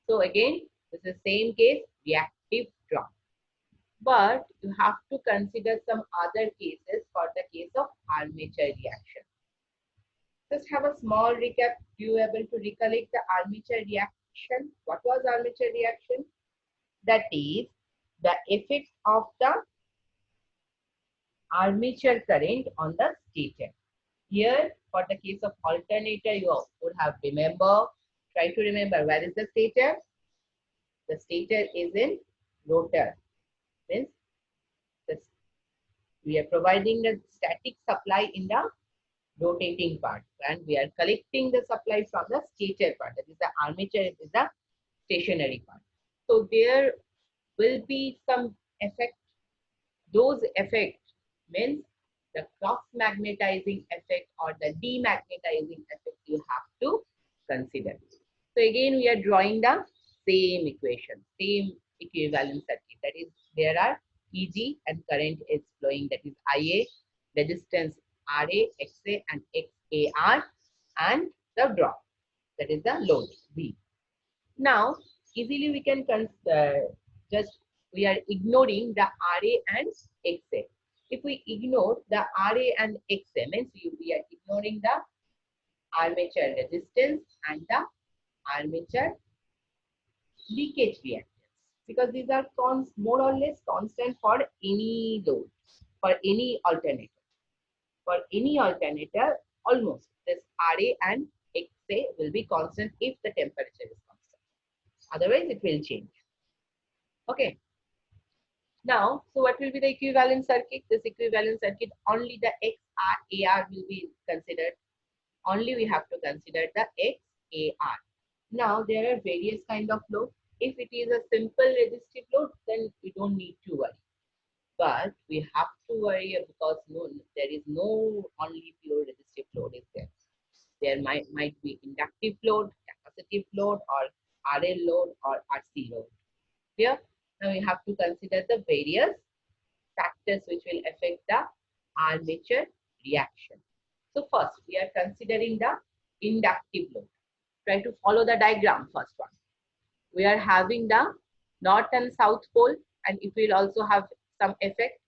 So again, this is same case, reactive drop. But you have to consider some other cases for the case of armature reaction. Just have a small recap. You able to recollect the armature reaction? What was armature reaction? That is the effect of the armature current on the stator. Here, for the case of alternator, you would have try to remember where is the stator? The stator is in rotor. Means this, we are providing the static supply in the rotating part, and we are collecting the supply from the stator part. That is the armature is the stationary part. So there will be some effect. Those effects means the cross magnetizing effect or the demagnetizing effect you have to consider. So again, we are drawing the same equation, same equivalent circuit. That is, there are EG and current is flowing. That is IA, resistance RA, XA and XAR, and the drop. That is the load V. Now, easily we can just we are ignoring the RA and XA. If we ignore the RA and XA, means we are ignoring the armature resistance and the armature leakage reactance, because these are more or less constant for any load, for any alternator. For any alternator, almost this RA and XA will be constant if the temperature is constant. Otherwise, it will change. Okay. Now, so what will be the equivalent circuit? This equivalent circuit, only the XAR will be considered. Only we have to consider the XAR. Now, there are various kind of load. If it is a simple resistive load, then we don't need to worry. But we have to worry because there is no only pure resistive load is there. There might be inductive load, capacitive load, or RL load, or RC load. Here, now we have to consider the various factors which will affect the armature reaction. So first, we are considering the inductive load. Try to follow the diagram, first one. We are having the north and south pole, and it will also have some effect.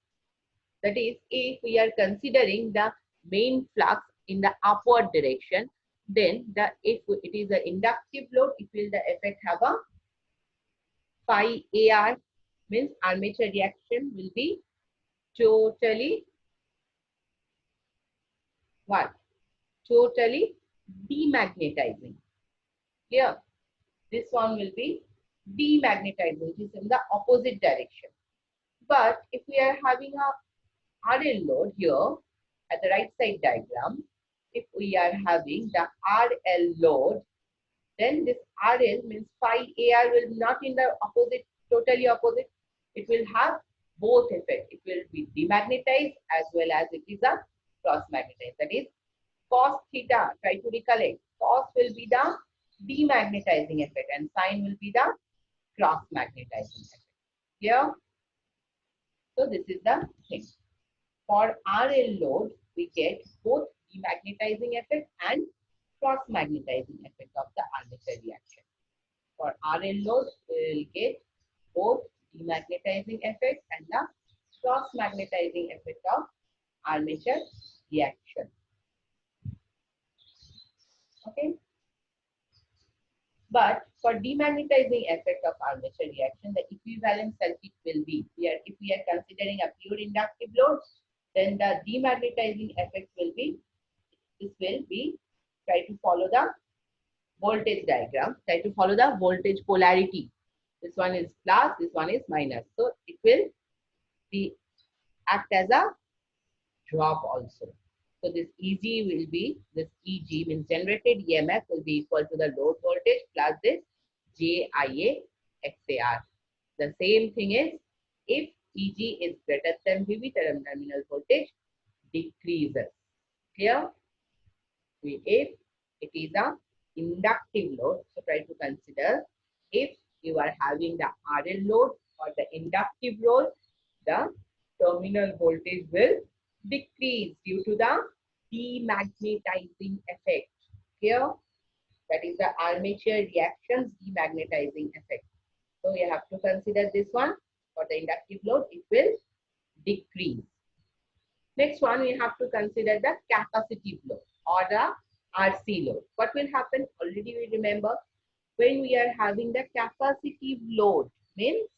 That is, if we are considering the main flux in the upward direction, then if it is an inductive load, it will the effect have a phi AR, means armature reaction will be totally what? Totally demagnetizing. Here, this one will be demagnetizing, which is in the opposite direction. But if we are having a RL load here at the right side diagram, if we are having the RL load, then this RL means phi AR will not in the opposite, totally opposite. It will have both effect. It will be demagnetized as well as it is a cross magnetized. That is cos theta. Try to recollect. Cos will be the demagnetizing effect and sine will be the cross magnetizing effect. Here. So this is the thing. For RL load, we get both demagnetizing effect and cross magnetizing effect of the armature reaction. For RL load, we will get both demagnetizing effect and the cross magnetizing effect of armature reaction. Okay. But for demagnetizing effect of armature reaction, the equivalent circuit will be here. If we are considering a pure inductive load, then the demagnetizing effect will be, this will be, try to follow the voltage diagram, try to follow the voltage polarity. This one is plus, this one is minus. So it will be act as a drop also. So this EG will be, this EG means generated EMF will be equal to the load voltage plus this JIA XAR. The same thing is, if EG is greater than VV, terminal voltage decreases. Here, if it is a inductive load, so try to consider if you are having the RL load or the inductive load, the terminal voltage will decrease due to the demagnetizing effect. Here, That is the armature reactions demagnetizing effect. So you have to consider this one. For the inductive load, it will decrease. Next one, we have to consider the capacitive load or the RC load. What will happen? Already we remember, when we are having the capacitive load, means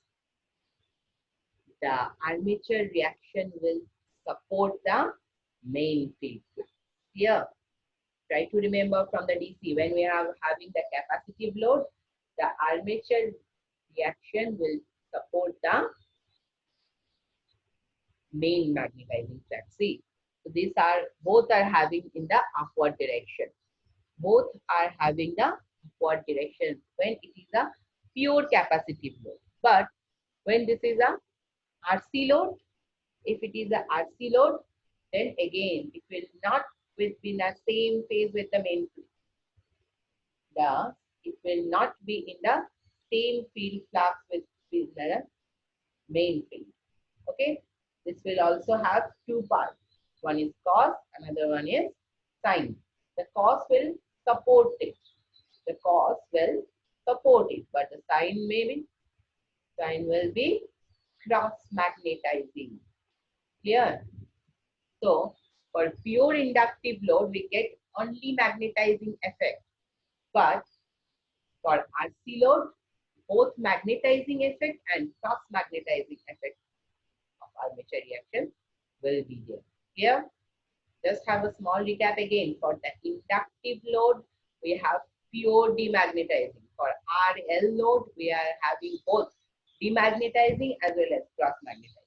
the armature reaction will support the main field. Here, try to remember from the DC, when we are having the capacitive load, the armature reaction will support the main magnetizing flux. See, so these are both are having in the upward direction. Both are having the upward direction when it is a pure capacitive load. But when this is a RC load, if it is a RC load, then again it will not be in the same phase with the main field. It will not be in the same field flux with the main field. Okay, this will also have two parts. One is cos, another one is sine. The cos will support it. The cos will support it, but the sine will be cross magnetizing. Clear? So for pure inductive load, we get only magnetizing effect. But for RC load, both magnetizing effect and cross magnetizing effect of armature reaction will be there. Here, just have a small recap again. For the inductive load, we have pure demagnetizing. For RL load, we are having both demagnetizing as well as cross magnetizing.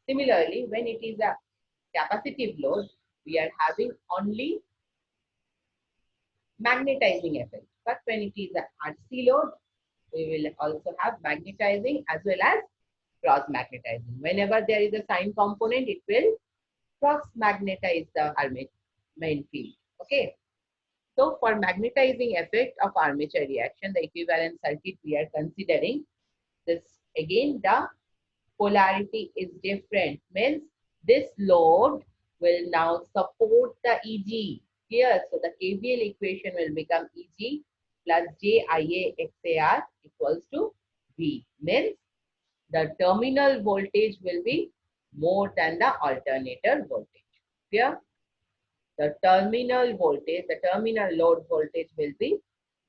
Similarly, when it is a capacitive load, we are having only magnetizing effect. But when it is a RC load, we will also have magnetizing as well as cross magnetizing. Whenever there is a sine component, it will cross magnetize the main field. Okay. So for magnetizing effect of armature reaction, the equivalent circuit we are considering, this again the polarity is different. Means this load will now support the EG here. So the KVL equation will become EG plus JIA XAR equals to V. Means the terminal voltage will be more than the alternator voltage. Here, the terminal voltage, the terminal load voltage will be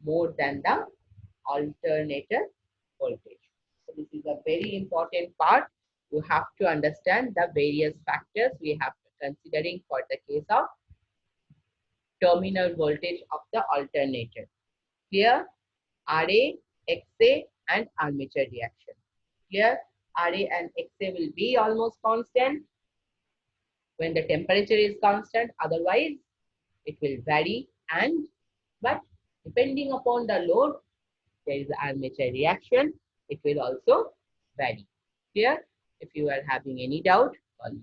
more than the alternator voltage. So this is a very important part. You have to understand the various factors we have to considering for the case of terminal voltage of the alternator. Here, RA, XA and armature reaction. Here, RA and XA will be almost constant when the temperature is constant. Otherwise, it will vary, but depending upon the load, there is armature reaction. It will also vary. Here, if you are having any doubt, call me.